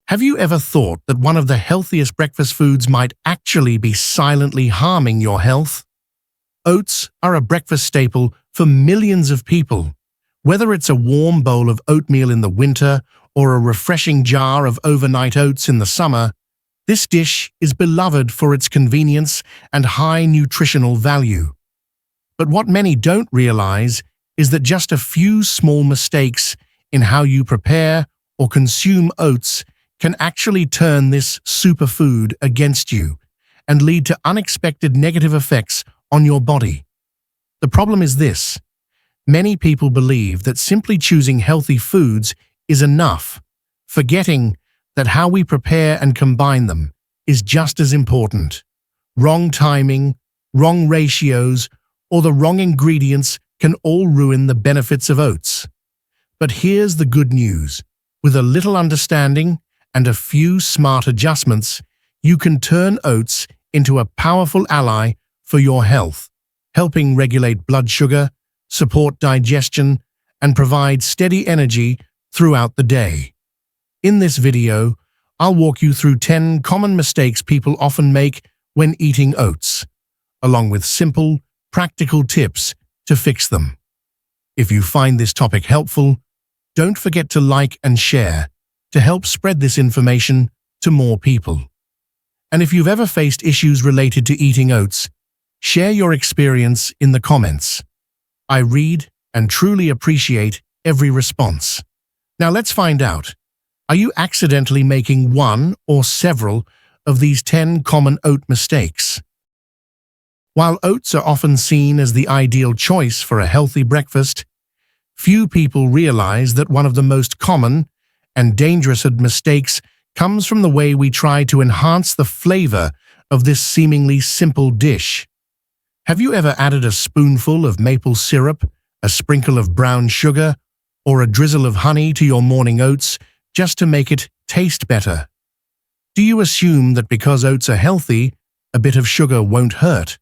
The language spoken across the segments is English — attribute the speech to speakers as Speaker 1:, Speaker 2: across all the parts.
Speaker 1: Have you ever thought that one of the healthiest breakfast foods might actually be silently harming your health? Oats are a breakfast staple for millions of people. Whether it's a warm bowl of oatmeal in the winter or a refreshing jar of overnight oats in the summer, this dish is beloved for its convenience and high nutritional value. But what many don't realize is that just a few small mistakes in how you prepare or consume oats can actually turn this superfood against you and lead to unexpected negative effects on your body. The problem is this: many people believe that simply choosing healthy foods is enough, forgetting that how we prepare and combine them is just as important. Wrong timing, wrong ratios, or the wrong ingredients can all ruin the benefits of oats. But here's the good news: with a little understanding and a few smart adjustments, you can turn oats into a powerful ally for your health, helping regulate blood sugar, support digestion, and provide steady energy throughout the day. In this video, I'll walk you through 10 common mistakes people often make when eating oats, along with simple, practical tips to fix them. If you find this topic helpful, don't forget to like and share to help spread this information to more people. And if you've ever faced issues related to eating oats, share your experience in the comments. I read and truly appreciate every response. Now let's find out. Are you accidentally making one or several of these 10 common oat mistakes? While oats are often seen as the ideal choice for a healthy breakfast, few people realize that one of the most common and dangerous mistakes comes from the way we try to enhance the flavor of this seemingly simple dish. Have you ever added a spoonful of maple syrup, a sprinkle of brown sugar, or a drizzle of honey to your morning oats just to make it taste better? Do you assume that because oats are healthy, a bit of sugar won't hurt?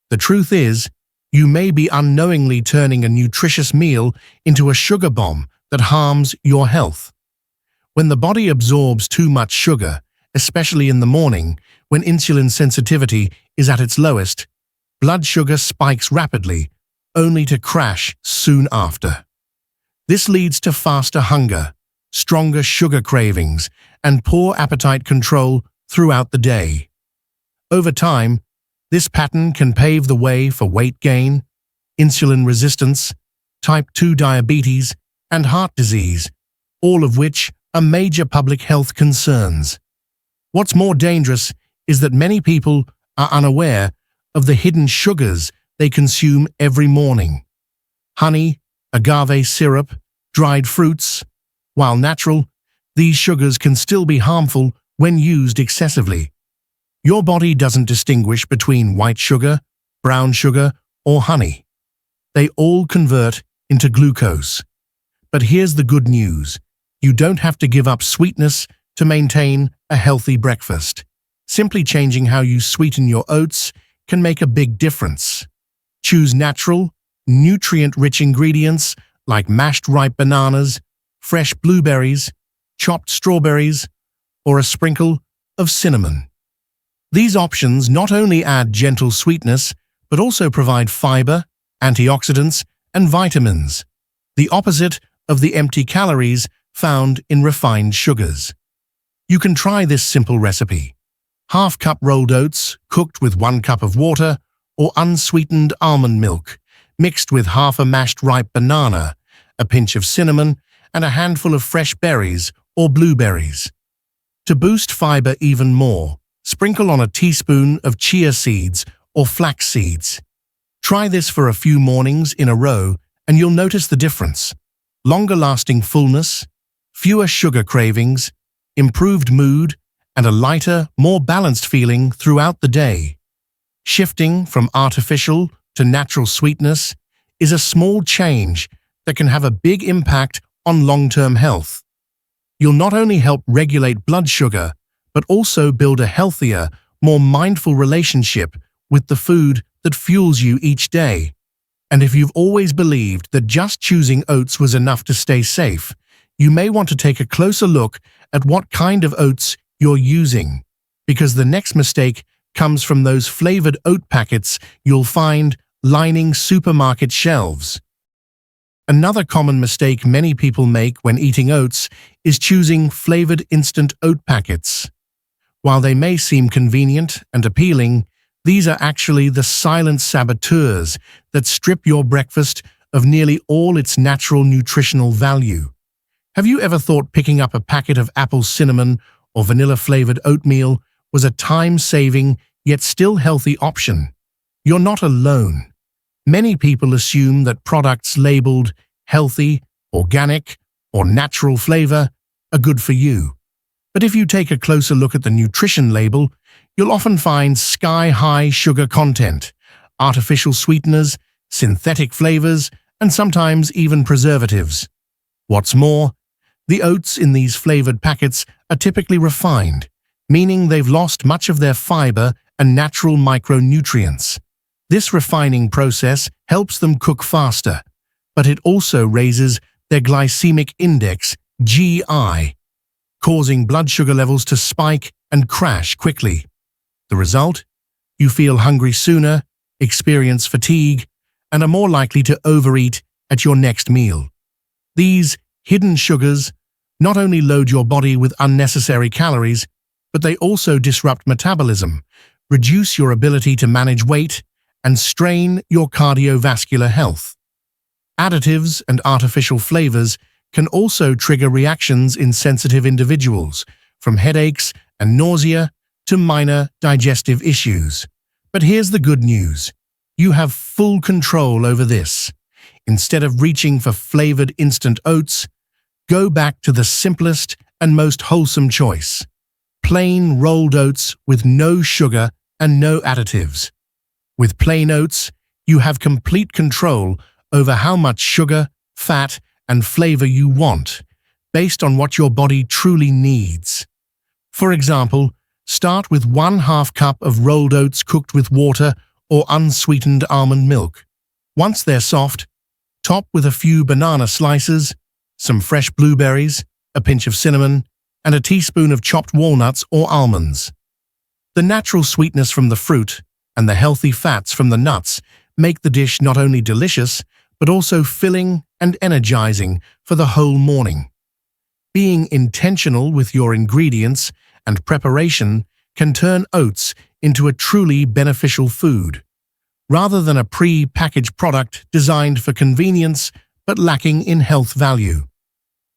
Speaker 1: The truth is, you may be unknowingly turning a nutritious meal into a sugar bomb that harms your health. When the body absorbs too much sugar, especially in the morning, when insulin sensitivity is at its lowest, blood sugar spikes rapidly, only to crash soon after. This leads to faster hunger, stronger sugar cravings, and poor appetite control throughout the day. Over time, this pattern can pave the way for weight gain, insulin resistance, type 2 diabetes, and heart disease, all of which are major public health concerns. What's more dangerous is that many people are unaware of the hidden sugars they consume every morning. Honey, agave syrup, dried fruits. While natural, these sugars can still be harmful when used excessively. Your body doesn't distinguish between white sugar, brown sugar, or honey. They all convert into glucose. But here's the good news: you don't have to give up sweetness to maintain a healthy breakfast. Simply changing how you sweeten your oats can make a big difference. Choose natural, nutrient-rich ingredients like mashed ripe bananas, fresh blueberries, chopped strawberries, or a sprinkle of cinnamon. These options not only add gentle sweetness, but also provide fiber, antioxidants, and vitamins, the opposite of the empty calories found in refined sugars. You can try this simple recipe: half-cup rolled oats cooked with 1 cup of water, or unsweetened almond milk mixed with half a mashed ripe banana, a pinch of cinnamon, and a handful of fresh berries or blueberries. To boost fiber even more, sprinkle on a teaspoon of chia seeds or flax seeds. Try this for a few mornings in a row and you'll notice the difference: longer-lasting fullness, fewer sugar cravings, improved mood, and a lighter, more balanced feeling throughout the day. Shifting from artificial to natural sweetness is a small change that can have a big impact on long-term health. You'll not only help regulate blood sugar, but also build a healthier, more mindful relationship with the food that fuels you each day. And if you've always believed that just choosing oats was enough to stay safe, you may want to take a closer look at what kind of oats you're using, because the next mistake comes from those flavored oat packets you'll find lining supermarket shelves. Another common mistake many people make when eating oats is choosing flavored instant oat packets. While they may seem convenient and appealing, these are actually the silent saboteurs that strip your breakfast of nearly all its natural nutritional value. Have you ever thought picking up a packet of apple cinnamon or vanilla-flavored oatmeal was a time-saving yet still healthy option? You're not alone. Many people assume that products labeled healthy, organic, or natural flavor are good for you. But if you take a closer look at the nutrition label, you'll often find sky-high sugar content, artificial sweeteners, synthetic flavors, and sometimes even preservatives. What's more, the oats in these flavored packets are typically refined, meaning they've lost much of their fiber and natural micronutrients. This refining process helps them cook faster, but it also raises their glycemic index, GI, causing blood sugar levels to spike and crash quickly. The result? You feel hungry sooner, experience fatigue, and are more likely to overeat at your next meal. These hidden sugars not only load your body with unnecessary calories, but they also disrupt metabolism, reduce your ability to manage weight, and strain your cardiovascular health. Additives and artificial flavors can also trigger reactions in sensitive individuals, from headaches and nausea to minor digestive issues. But here's the good news. You have full control over this. Instead of reaching for flavored instant oats, go back to the simplest and most wholesome choice: plain rolled oats with no sugar and no additives. With plain oats, you have complete control over how much sugar, fat, and flavor you want, based on what your body truly needs. For example, start with 1/2 cup of rolled oats cooked with water or unsweetened almond milk. Once they're soft, top with a few banana slices, some fresh blueberries, a pinch of cinnamon, and a teaspoon of chopped walnuts or almonds. The natural sweetness from the fruit and the healthy fats from the nuts make the dish not only delicious, but also filling and energizing for the whole morning. Being intentional with your ingredients and preparation can turn oats into a truly beneficial food, rather than a pre-packaged product designed for convenience but lacking in health value.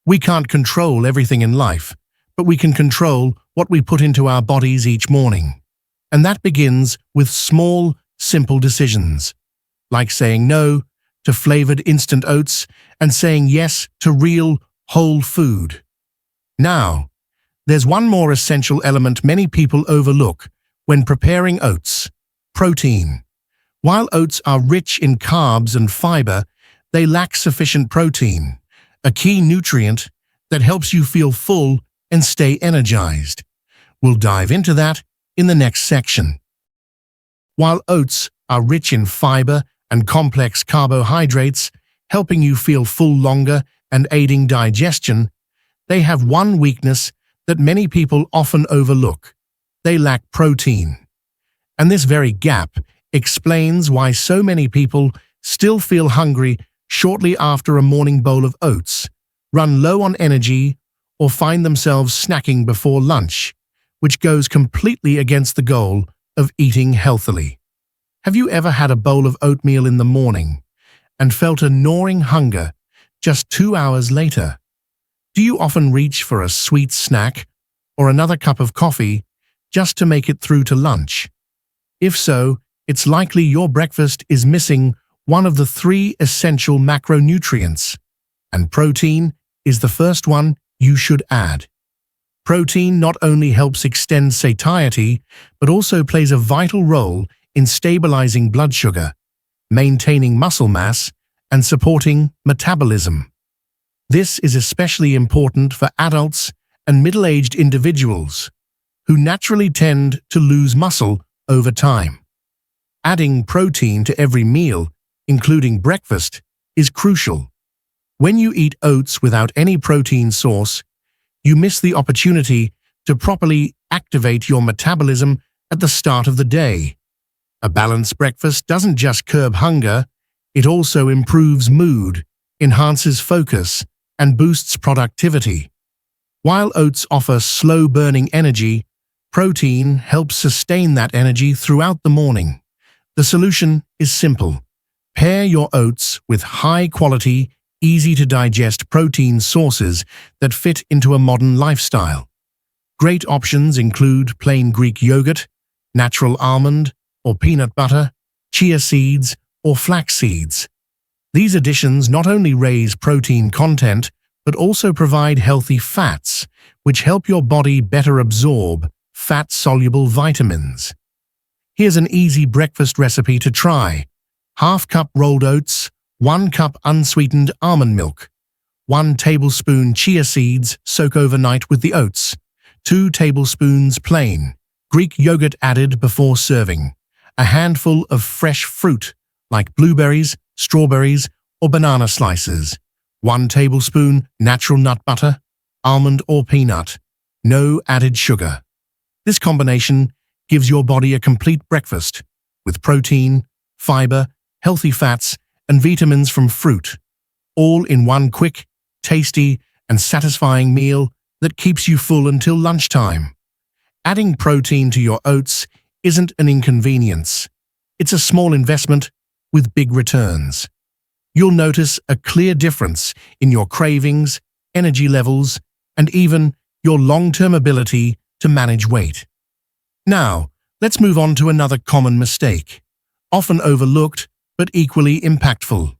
Speaker 1: We can't control everything in life, but we can control what we put into our bodies each morning. And that begins with small, simple decisions, like saying no to flavored instant oats and saying yes to real, whole food. Now, there's one more essential element many people overlook when preparing oats: protein. While oats are rich in carbs and fiber, they lack sufficient protein, a key nutrient that helps you feel full and stay energized. We'll dive into that in the next section. While oats are rich in fiber and complex carbohydrates, helping you feel full longer and aiding digestion, they have one weakness that many people often overlook: they lack protein. And this very gap explains why so many people still feel hungry shortly after a morning bowl of oats, run low on energy, or find themselves snacking before lunch, which goes completely against the goal of eating healthily. Have you ever had a bowl of oatmeal in the morning and felt a gnawing hunger just 2 hours later? Do you often reach for a sweet snack or another cup of coffee just to make it through to lunch? If so, it's likely your breakfast is missing one of the 3 essential macronutrients, and protein is the first one you should add. Protein not only helps extend satiety, but also plays a vital role in stabilizing blood sugar, maintaining muscle mass, and supporting metabolism. This is especially important for adults and middle-aged individuals, who naturally tend to lose muscle over time. Adding protein to every meal, including breakfast, is crucial. When you eat oats without any protein source, you miss the opportunity to properly activate your metabolism at the start of the day. A balanced breakfast doesn't just curb hunger, it also improves mood, enhances focus, and boosts productivity. While oats offer slow-burning energy, protein helps sustain that energy throughout the morning. The solution is simple. Pair your oats with high-quality, easy-to-digest protein sources that fit into a modern lifestyle. Great options include plain Greek yogurt, natural almond or peanut butter, chia seeds, or flax seeds. These additions not only raise protein content, but also provide healthy fats, which help your body better absorb fat-soluble vitamins. Here's an easy breakfast recipe to try. Half cup rolled oats, 1 cup unsweetened almond milk, 1 tablespoon chia seeds soak overnight with the oats, 2 tablespoons plain Greek yogurt added before serving, a handful of fresh fruit like blueberries, strawberries, or banana slices, 1 tablespoon natural nut butter, almond or peanut, no added sugar. This combination gives your body a complete breakfast with protein, fiber, healthy fats, and vitamins from fruit, all in one quick, tasty, and satisfying meal that keeps you full until lunchtime. Adding protein to your oats isn't an inconvenience. It's a small investment with big returns. You'll notice a clear difference in your cravings, energy levels, and even your long-term ability to manage weight. Now, let's move on to another common mistake, often overlooked but equally impactful: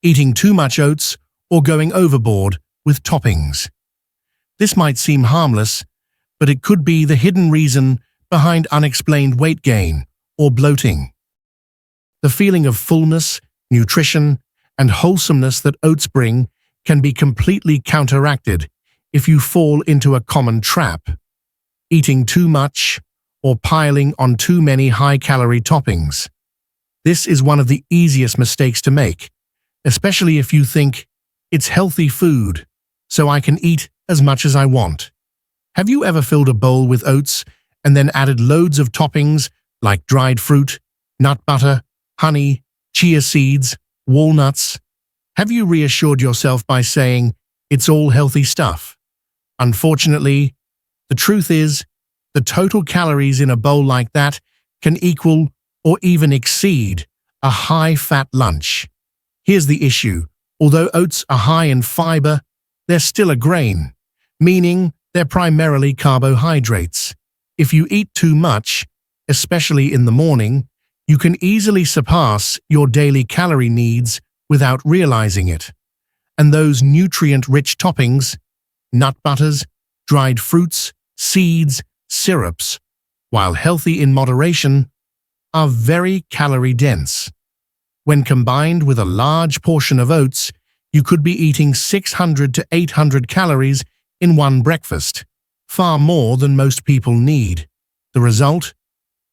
Speaker 1: eating too much oats or going overboard with toppings. This might seem harmless, but it could be the hidden reason behind unexplained weight gain or bloating. The feeling of fullness, nutrition, and wholesomeness that oats bring can be completely counteracted if you fall into a common trap: eating too much or piling on too many high-calorie toppings. This is one of the easiest mistakes to make, especially if you think, it's healthy food, so I can eat as much as I want. Have you ever filled a bowl with oats and then added loads of toppings like dried fruit, nut butter, honey, chia seeds, walnuts? Have you reassured yourself by saying, it's all healthy stuff? Unfortunately, the truth is, the total calories in a bowl like that can equal or even exceed a high-fat lunch. Here's the issue: although oats are high in fiber, they're still a grain, meaning they're primarily carbohydrates. If you eat too much, especially in the morning, you can easily surpass your daily calorie needs without realizing it. And those nutrient-rich toppings, nut butters, dried fruits, seeds, syrups, while healthy in moderation, are very calorie-dense. When combined with a large portion of oats, you could be eating 600 to 800 calories in one breakfast, far more than most people need. The result?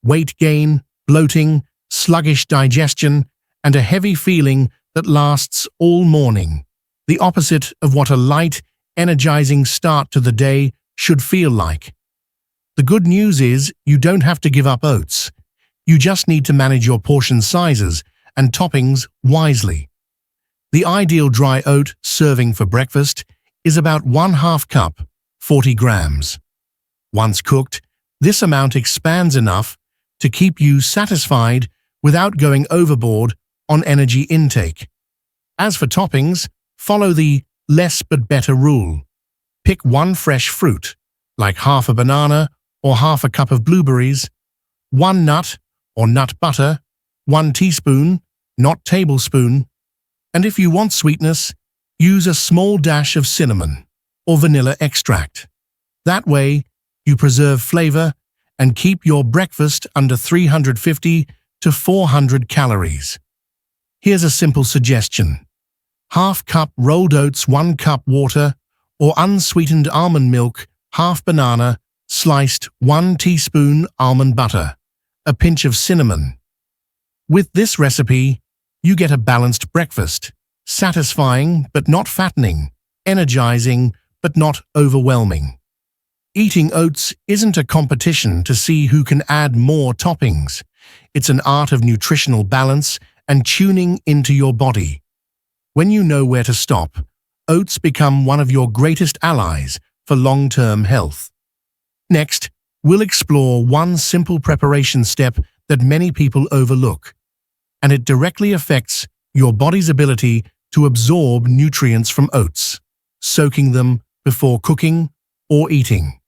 Speaker 1: Weight gain, bloating, sluggish digestion, and a heavy feeling that lasts all morning. The opposite of what a light, energizing start to the day should feel like. The good news is you don't have to give up oats. You just need to manage your portion sizes and toppings wisely. The ideal dry oat serving for breakfast is about 1/2 cup, 40 grams. Once cooked, this amount expands enough to keep you satisfied without going overboard on energy intake. As for toppings, follow the less but better rule. Pick one fresh fruit, like half a banana or half a cup of blueberries, 1 nut or nut butter, 1 teaspoon, not tablespoon, and if you want sweetness, use a small dash of cinnamon or vanilla extract. That way, you preserve flavor and keep your breakfast under 350 to 400 calories. Here's a simple suggestion: 1/2 cup rolled oats, 1 cup water, or unsweetened almond milk, 1/2 banana, sliced 1 teaspoon almond butter, a pinch of cinnamon. With this recipe, you get a balanced breakfast, satisfying but not fattening, energizing but not overwhelming. Eating oats isn't a competition to see who can add more toppings. It's an art of nutritional balance and tuning into your body. When you know where to stop, oats become one of your greatest allies for long-term health. Next, we'll explore one simple preparation step that many people overlook, and it directly affects your body's ability to absorb nutrients from oats, soaking them before cooking or eating.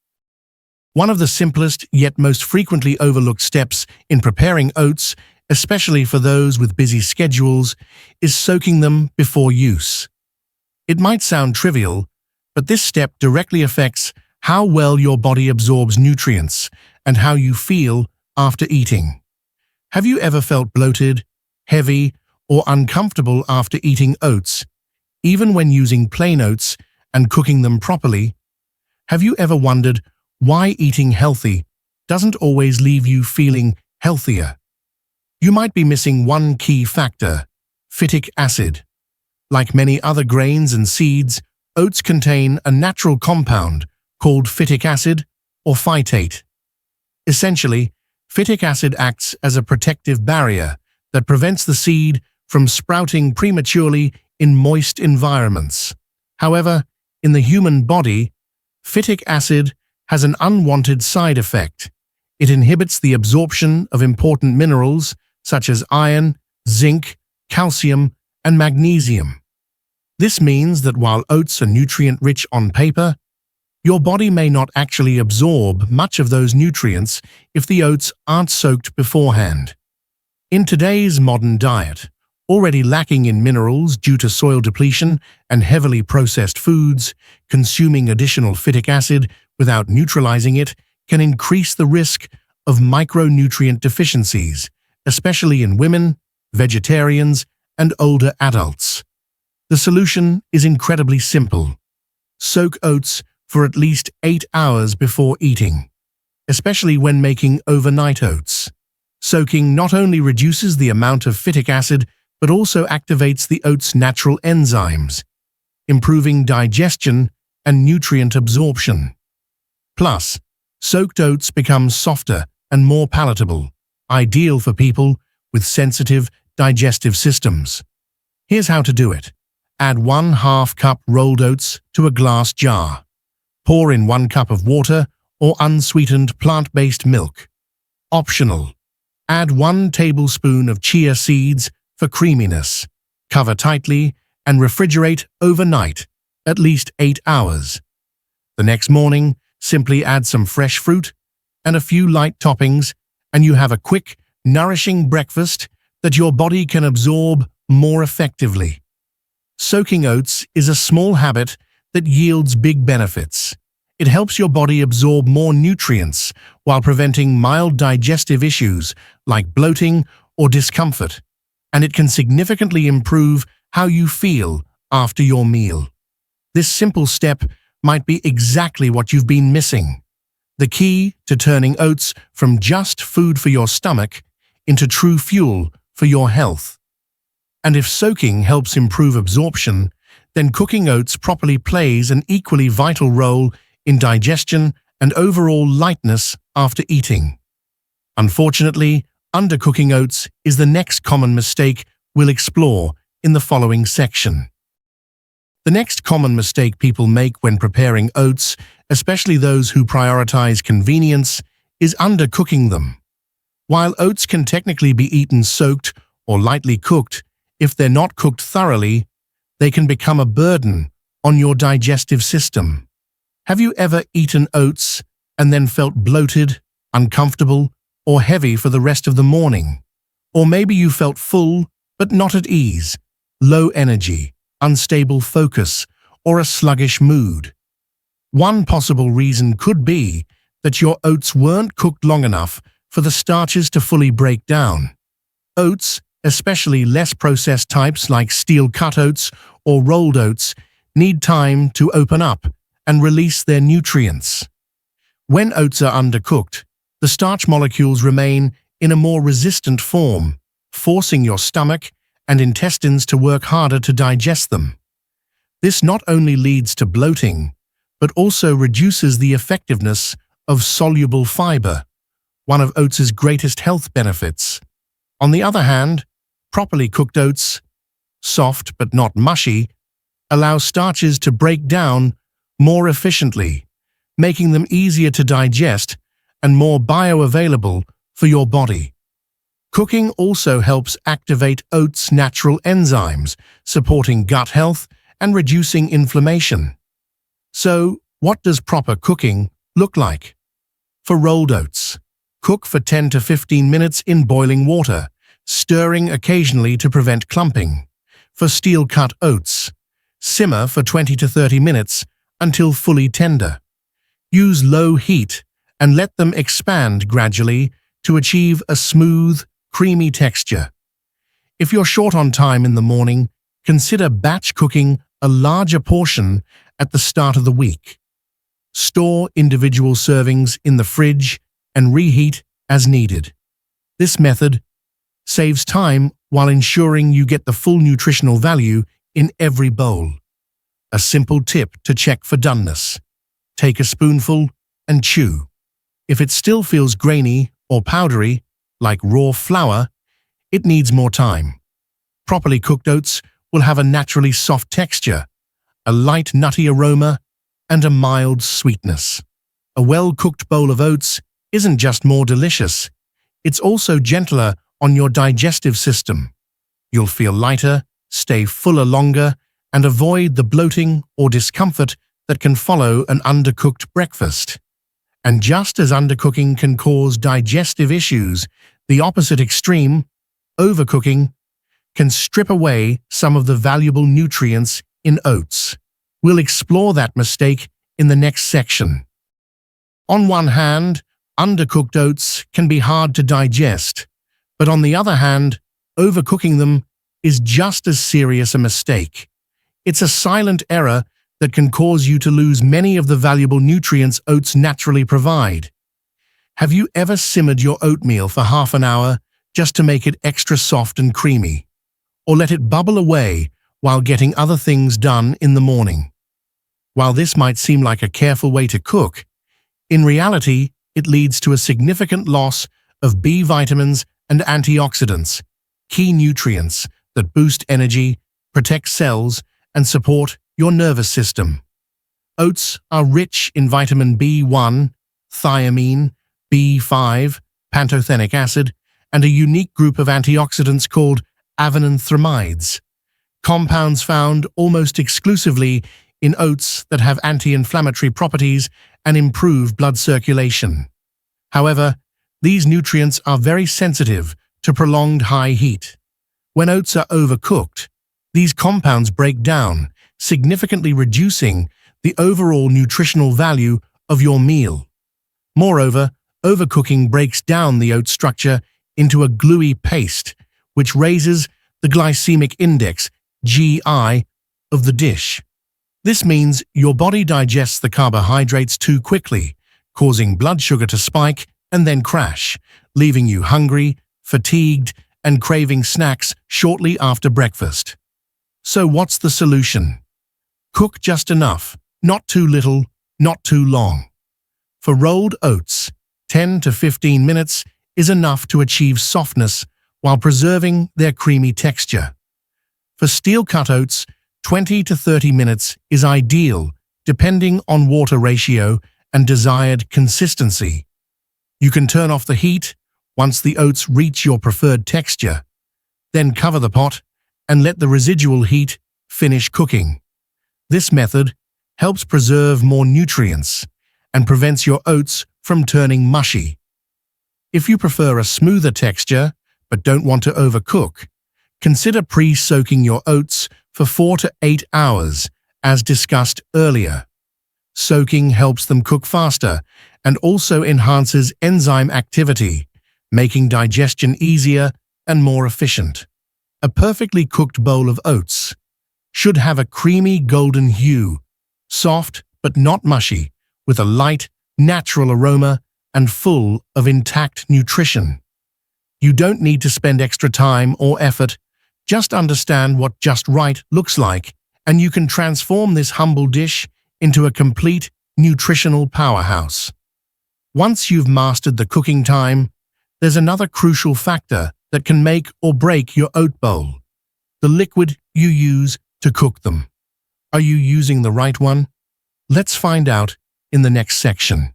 Speaker 1: One of the simplest yet most frequently overlooked steps in preparing oats, especially for those with busy schedules, is soaking them before use. It might sound trivial, but this step directly affects how well your body absorbs nutrients and how you feel after eating. Have you ever felt bloated, heavy, or uncomfortable after eating oats, even when using plain oats and cooking them properly? Have you ever wondered why eating healthy doesn't always leave you feeling healthier? You might be missing one key factor: phytic acid. Like many other grains and seeds, oats contain a natural compound called phytic acid or phytate. Essentially, phytic acid acts as a protective barrier that prevents the seed from sprouting prematurely in moist environments. However, in the human body, phytic acid has an unwanted side effect. It inhibits the absorption of important minerals such as iron, zinc, calcium, and magnesium. This means that while oats are nutrient-rich on paper, your body may not actually absorb much of those nutrients if the oats aren't soaked beforehand. In today's modern diet, already lacking in minerals due to soil depletion and heavily processed foods, consuming additional phytic acid without neutralizing it can increase the risk of micronutrient deficiencies, especially in women, vegetarians, and older adults. The solution is incredibly simple. Soak oats for at least 8 hours before eating, especially when making overnight oats. Soaking not only reduces the amount of phytic acid, but also activates the oats' natural enzymes, improving digestion and nutrient absorption. Plus, soaked oats become softer and more palatable, ideal for people with sensitive digestive systems. Here's how to do it. Add 1/2 cup rolled oats to a glass jar. Pour in 1 cup of water or unsweetened plant-based milk. Optional. Add 1 tablespoon of chia seeds for creaminess. Cover tightly and refrigerate overnight, at least 8 hours. The next morning, simply add some fresh fruit and a few light toppings, and you have a quick, nourishing breakfast that your body can absorb more effectively. Soaking oats is a small habit that yields big benefits. It helps your body absorb more nutrients while preventing mild digestive issues like bloating or discomfort, and it can significantly improve how you feel after your meal. This simple step might be exactly what you've been missing. The key to turning oats from just food for your stomach into true fuel for your health. And if soaking helps improve absorption, then cooking oats properly plays an equally vital role in digestion and overall lightness after eating. Unfortunately, undercooking oats is the next common mistake we'll explore in the following section. The next common mistake people make when preparing oats, especially those who prioritize convenience, is undercooking them. While oats can technically be eaten soaked or lightly cooked, if they're not cooked thoroughly, they can become a burden on your digestive system. Have you ever eaten oats and then felt bloated, uncomfortable, or heavy for the rest of the morning? Or maybe you felt full but not at ease, low energy, unstable focus, or a sluggish mood. One possible reason could be that your oats weren't cooked long enough for the starches to fully break down. Oats, especially less processed types like steel-cut oats or rolled oats, need time to open up and release their nutrients. When oats are undercooked, the starch molecules remain in a more resistant form, forcing your stomach and intestines to work harder to digest them. This not only leads to bloating, but also reduces the effectiveness of soluble fiber, one of oats' greatest health benefits. On the other hand, properly cooked oats, soft but not mushy, allow starches to break down more efficiently, making them easier to digest and more bioavailable for your body. Cooking also helps activate oats' natural enzymes, supporting gut health and reducing inflammation. So, what does proper cooking look like? For rolled oats, cook for 10 to 15 minutes in boiling water, stirring occasionally to prevent clumping. For steel-cut oats, simmer for 20 to 30 minutes until fully tender. Use low heat and let them expand gradually to achieve a smooth, creamy texture. If you're short on time in the morning, consider batch cooking a larger portion at the start of the week. Store individual servings in the fridge and reheat as needed. This method saves time while ensuring you get the full nutritional value in every bowl. A simple tip to check for doneness. Take a spoonful and chew. If it still feels grainy or powdery, like raw flour, it needs more time. Properly cooked oats will have a naturally soft texture, a light nutty aroma, and a mild sweetness. A well-cooked bowl of oats isn't just more delicious, it's also gentler on your digestive system. You'll feel lighter, stay fuller longer, and avoid the bloating or discomfort that can follow an undercooked breakfast. And just as undercooking can cause digestive issues, the opposite extreme, overcooking, can strip away some of the valuable nutrients in oats. We'll explore that mistake in the next section. On one hand, undercooked oats can be hard to digest, but on the other hand, overcooking them is just as serious a mistake. It's a silent error that can cause you to lose many of the valuable nutrients oats naturally provide. Have you ever simmered your oatmeal for half an hour just to make it extra soft and creamy? Or let it bubble away while getting other things done in the morning? While this might seem like a careful way to cook, in reality, it leads to a significant loss of B vitamins and antioxidants, key nutrients that boost energy, protect cells, and support your nervous system. Oats are rich in vitamin B1, thiamine, B5, pantothenic acid, and a unique group of antioxidants called avenanthramides, compounds found almost exclusively in oats that have anti-inflammatory properties and improve blood circulation. However, these nutrients are very sensitive to prolonged high heat. When oats are overcooked, these compounds break down, significantly reducing the overall nutritional value of your meal. Moreover, overcooking breaks down the oat structure into a gluey paste, which raises the glycemic index, GI, of the dish. This means your body digests the carbohydrates too quickly, causing blood sugar to spike and then crash, leaving you hungry, fatigued, and craving snacks shortly after breakfast. So what's the solution? Cook just enough, not too little, not too long. For rolled oats, 10 to 15 minutes is enough to achieve softness while preserving their creamy texture. For steel-cut oats, 20 to 30 minutes is ideal, depending on water ratio and desired consistency. You can turn off the heat once the oats reach your preferred texture, then cover the pot and let the residual heat finish cooking. This method helps preserve more nutrients and prevents your oats from turning mushy. If you prefer a smoother texture but don't want to overcook, consider pre-soaking your oats for 4 to 8 hours, as discussed earlier. Soaking helps them cook faster and also enhances enzyme activity, making digestion easier and more efficient. A perfectly cooked bowl of oats should have a creamy golden hue, soft but not mushy, with a light, natural aroma and full of intact nutrition. You don't need to spend extra time or effort, just understand what just right looks like, and you can transform this humble dish into a complete nutritional powerhouse. Once you've mastered the cooking time, there's another crucial factor that can make or break your oat bowl: the liquid you use to cook them. Are you using the right one? Let's find out in the next section.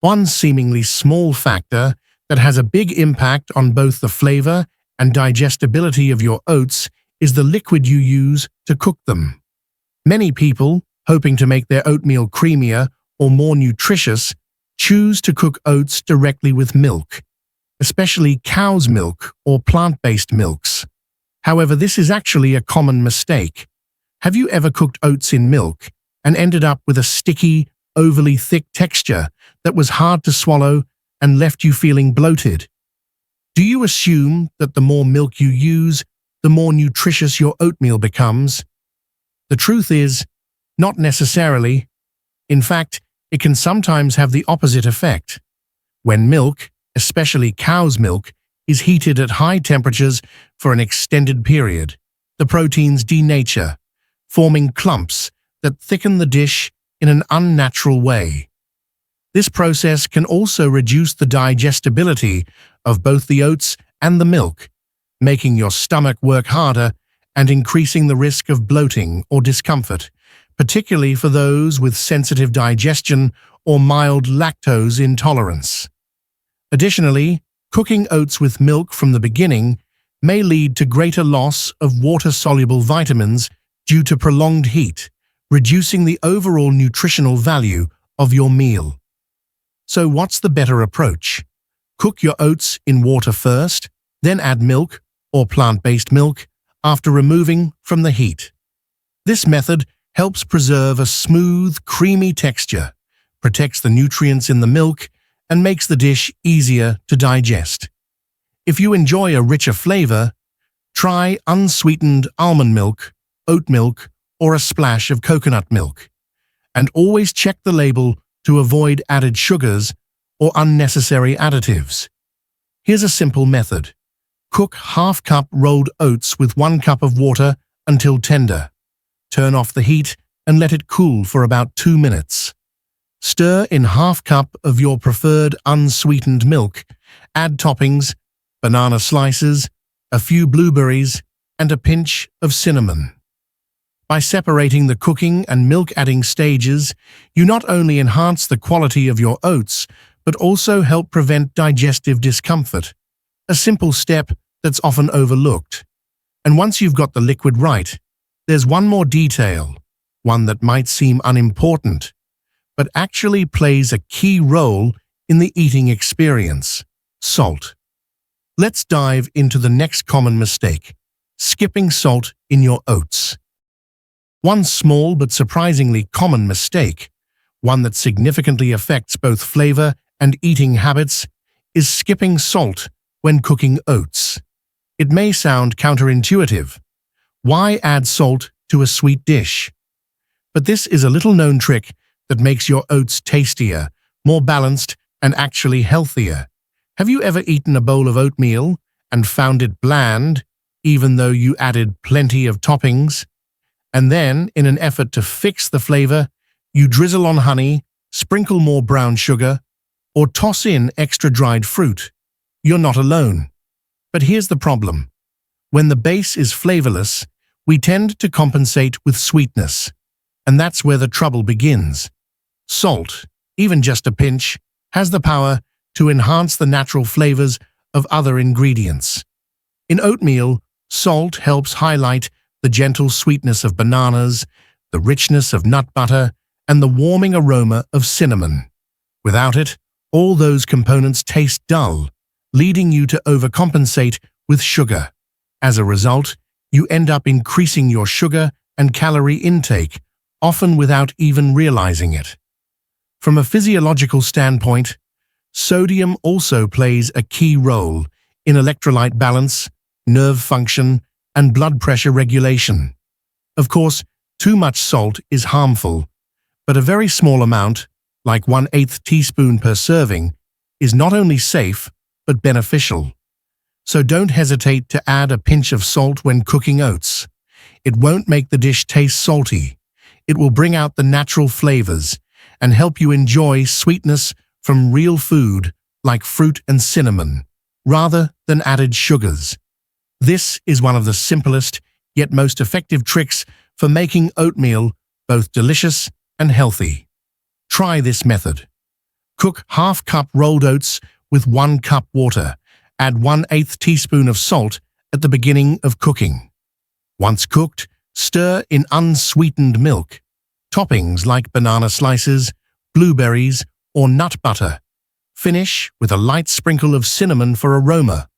Speaker 1: One seemingly small factor that has a big impact on both the flavor and digestibility of your oats is the liquid you use to cook them. Many people, hoping to make their oatmeal creamier or more nutritious, choose to cook oats directly with milk, especially cow's milk or plant-based milks. However, this is actually a common mistake. Have you ever cooked oats in milk and ended up with a sticky, overly thick texture that was hard to swallow and left you feeling bloated? Do you assume that the more milk you use, the more nutritious your oatmeal becomes? The truth is, not necessarily. In fact, it can sometimes have the opposite effect. When milk, especially cow's milk, is heated at high temperatures for an extended period, the proteins denature, forming clumps that thicken the dish in an unnatural way. This process can also reduce the digestibility of both the oats and the milk, making your stomach work harder and increasing the risk of bloating or discomfort, particularly for those with sensitive digestion or mild lactose intolerance. Additionally, cooking oats with milk from the beginning may lead to greater loss of water-soluble vitamins due to prolonged heat, reducing the overall nutritional value of your meal. So what's the better approach? Cook your oats in water first, then add milk or plant-based milk after removing from the heat. This method helps preserve a smooth, creamy texture, protects the nutrients in the milk, and makes the dish easier to digest. If you enjoy a richer flavor, try unsweetened almond milk, oat milk, or a splash of coconut milk. And always check the label to avoid added sugars or unnecessary additives. Here's a simple method. Cook half-cup rolled oats with 1 cup of water until tender. Turn off the heat and let it cool for about 2 minutes. Stir in half cup of your preferred unsweetened milk. Add toppings, banana slices, a few blueberries, and a pinch of cinnamon. By separating the cooking and milk-adding stages, you not only enhance the quality of your oats, but also help prevent digestive discomfort, a simple step that's often overlooked. And once you've got the liquid right, there's one more detail, one that might seem unimportant, but actually plays a key role in the eating experience: salt. Let's dive into the next common mistake: skipping salt in your oats. One small but surprisingly common mistake, one that significantly affects both flavor and eating habits, is skipping salt when cooking oats. It may sound counterintuitive. Why add salt to a sweet dish? But this is a little-known trick that makes your oats tastier, more balanced, and actually healthier. Have you ever eaten a bowl of oatmeal and found it bland, even though you added plenty of toppings? And then, in an effort to fix the flavor, you drizzle on honey, sprinkle more brown sugar, or toss in extra dried fruit. You're not alone. But here's the problem. When the base is flavorless, we tend to compensate with sweetness. And that's where the trouble begins. Salt, even just a pinch, has the power to enhance the natural flavors of other ingredients. In oatmeal, salt helps highlight the gentle sweetness of bananas, the richness of nut butter, and the warming aroma of cinnamon. Without it, all those components taste dull, leading you to overcompensate with sugar. As a result, you end up increasing your sugar and calorie intake, often without even realizing it. From a physiological standpoint, sodium also plays a key role in electrolyte balance, nerve function, and blood pressure regulation. Of course, too much salt is harmful, but a very small amount, like 1/8 teaspoon per serving, is not only safe, but beneficial. So don't hesitate to add a pinch of salt when cooking oats. It won't make the dish taste salty. It will bring out the natural flavors and help you enjoy sweetness from real food like fruit and cinnamon, rather than added sugars. This is one of the simplest yet most effective tricks for making oatmeal both delicious and healthy. Try this method. Cook half-cup rolled oats with 1 cup water. Add 1/8 teaspoon of salt at the beginning of cooking. Once cooked, stir in unsweetened milk. Toppings like banana slices, blueberries, or nut butter. Finish with a light sprinkle of cinnamon for aroma.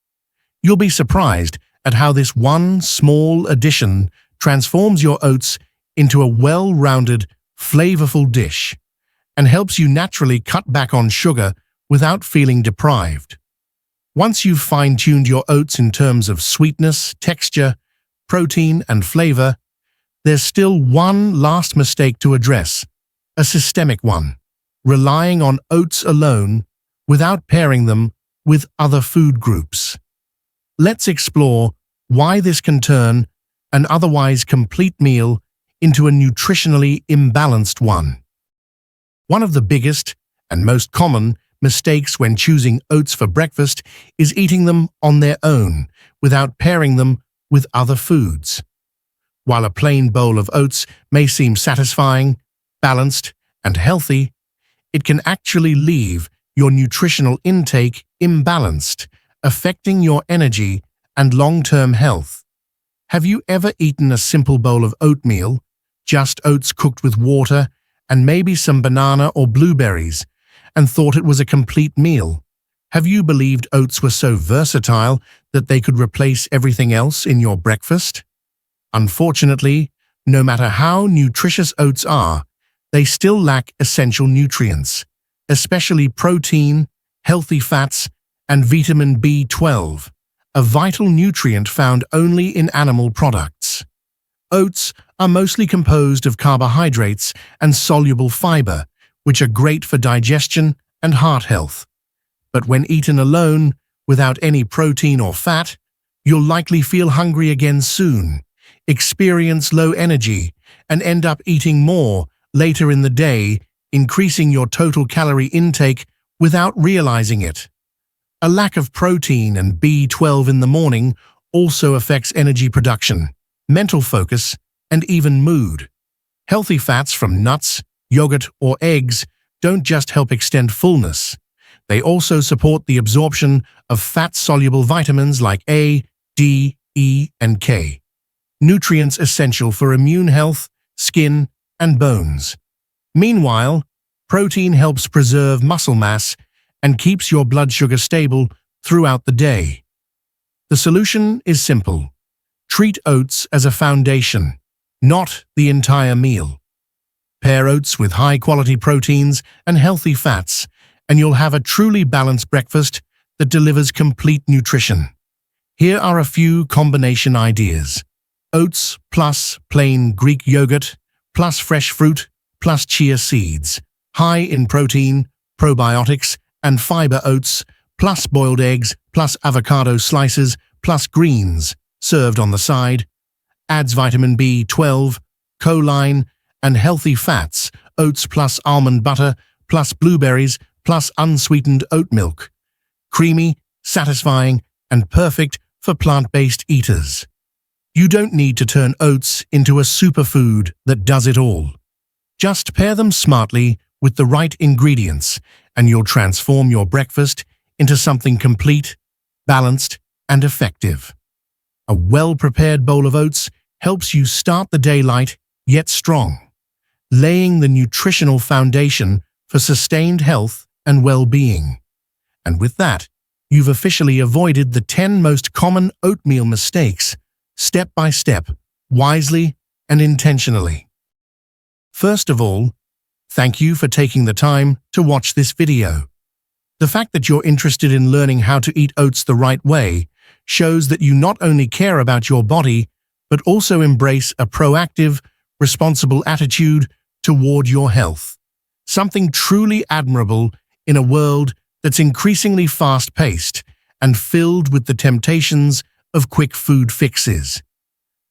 Speaker 1: You'll be surprised at how this one small addition transforms your oats into a well-rounded, flavorful dish and helps you naturally cut back on sugar without feeling deprived. Once you've fine-tuned your oats in terms of sweetness, texture, protein, and flavor, there's still one last mistake to address, a systemic one, relying on oats alone without pairing them with other food groups. Let's explore why this can turn an otherwise complete meal into a nutritionally imbalanced one. One of the biggest and most common mistakes when choosing oats for breakfast is eating them on their own without pairing them with other foods. While a plain bowl of oats may seem satisfying, balanced, and healthy, it can actually leave your nutritional intake imbalanced, affecting your energy and long-term health. Have you ever eaten a simple bowl of oatmeal, just oats cooked with water and maybe some banana or blueberries, and thought it was a complete meal? Have you believed oats were so versatile that they could replace everything else in your breakfast? Unfortunately, no matter how nutritious oats are, they still lack essential nutrients, especially protein, healthy fats, and vitamin B12, a vital nutrient found only in animal products. Oats are mostly composed of carbohydrates and soluble fiber, which are great for digestion and heart health. But when eaten alone, without any protein or fat, you'll likely feel hungry again soon, experience low energy, and end up eating more later in the day, increasing your total calorie intake without realizing it. A lack of protein and B12 in the morning also affects energy production, mental focus, and even mood. Healthy fats from nuts, yogurt, or eggs don't just help extend fullness. They also support the absorption of fat-soluble vitamins like A, D, E, and K, nutrients essential for immune health, skin, and bones. Meanwhile, protein helps preserve muscle mass and keeps your blood sugar stable throughout the day. The solution is simple. Treat oats as a foundation, not the entire meal. Pair oats with high-quality proteins and healthy fats, and you'll have a truly balanced breakfast that delivers complete nutrition. Here are a few combination ideas. Oats plus plain Greek yogurt, plus fresh fruit, plus chia seeds. High in protein, probiotics, and fiber oats, plus boiled eggs, plus avocado slices, plus greens, served on the side. Adds vitamin B12, choline, and healthy fats. Oats plus almond butter, plus blueberries, plus unsweetened oat milk. Creamy, satisfying, and perfect for plant-based eaters. You don't need to turn oats into a superfood that does it all. Just pair them smartly with the right ingredients, and you'll transform your breakfast into something complete, balanced, and effective. A well-prepared bowl of oats helps you start the day light yet strong, laying the nutritional foundation for sustained health and well-being. And with that, you've officially avoided the 10 most common oatmeal mistakes, step by step, wisely and intentionally. First of all, thank you for taking the time to watch this video. The fact that you're interested in learning how to eat oats the right way shows that you not only care about your body, but also embrace a proactive, responsible attitude toward your health. Something truly admirable in a world that's increasingly fast-paced and filled with the temptations of quick food fixes.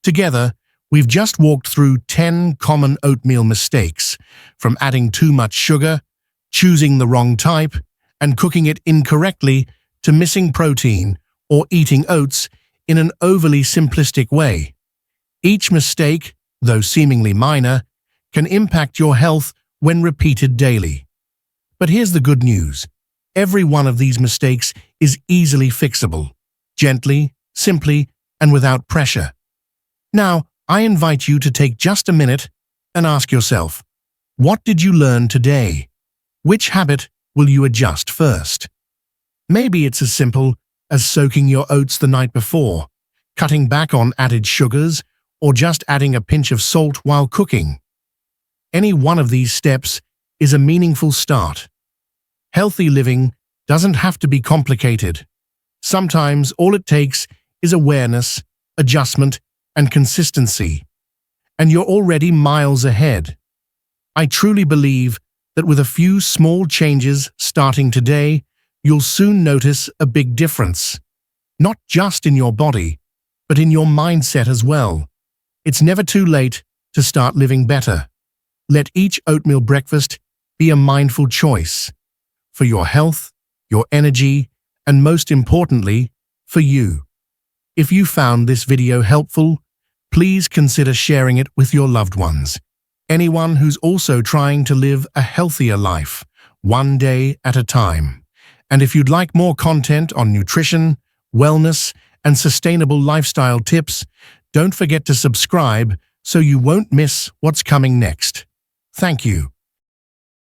Speaker 1: Together, We've just walked through 10 common oatmeal mistakes, from adding too much sugar, choosing the wrong type, and cooking it incorrectly, to missing protein or eating oats in an overly simplistic way. Each mistake, though seemingly minor, can impact your health when repeated daily. But here's the good news. Every one of these mistakes is easily fixable, gently, simply, and without pressure. Now, I invite you to take just a minute and ask yourself, what did you learn today? Which habit will you adjust first? Maybe it's as simple as soaking your oats the night before, cutting back on added sugars, or just adding a pinch of salt while cooking. Any one of these steps is a meaningful start. Healthy living doesn't have to be complicated. Sometimes all it takes is awareness, adjustment, and consistency, and you're already miles ahead. I truly believe that with a few small changes starting today, you'll soon notice a big difference, not just in your body, but in your mindset as well. It's never too late to start living better. Let each oatmeal breakfast be a mindful choice for your health, your energy, and most importantly, for you. If you found this video helpful, please consider sharing it with your loved ones. Anyone who's also trying to live a healthier life, one day at a time. And if you'd like more content on nutrition, wellness, and sustainable lifestyle tips, don't forget to subscribe so you won't miss what's coming next. Thank you.